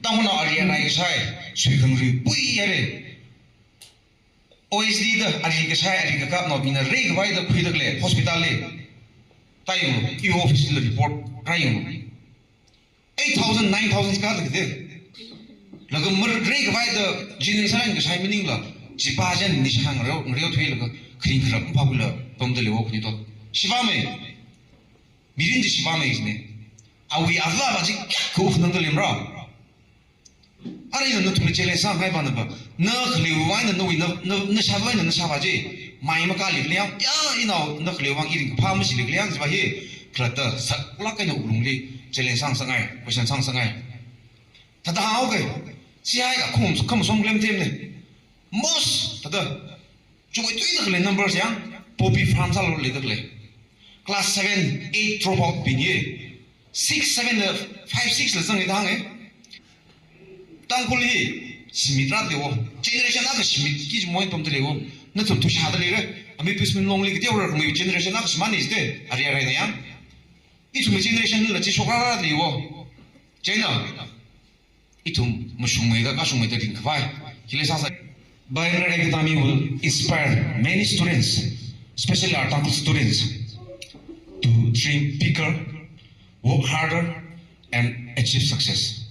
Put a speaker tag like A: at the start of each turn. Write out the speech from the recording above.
A: 当我那阿里那个菜，水坑水不一样的。OSD 的阿里个菜，阿里个卡那边的这个外的亏得嘞，hospital 嘞，大用了，有 office 的 report 大用了，8,000 9,000卡的个，那个么这个外的今年上个菜没领了，18,000你想我要推那个，肯定是不怕不了，懂得了我肯定多，18枚，没人就18枚是呢，啊为阿拉把这可不能得了嘛。阿拉人同你接来上海办的吧？那河流湾的那下湾的那下巴子，买么咖喱量呀？一闹那河流湾一定怕么是力量是吧？嘿，可得啥那个那乌龙的接来上海，我想上海，他的好个，下一个看送不了点呢，mos 他的，就为对的个 number 像 ，Bobby France 了来的个，class 7 8 drop out 毕业，6 7的5 6了上一趟哎。当过哩，是米拉的哦。generation 那个是米，其实没懂得了哦。那从图下的嘞个，阿米不是弄哩个掉了，我们 generation 那个是蛮厉害的，阿里阿来那样。一从 generation 了，只说话的哦。真的，一从我兄妹的，兄妹的领快，其实啥子？Bioner Academy will inspire many students, especially our Tangkul students, to dream bigger, work harder, and achieve success.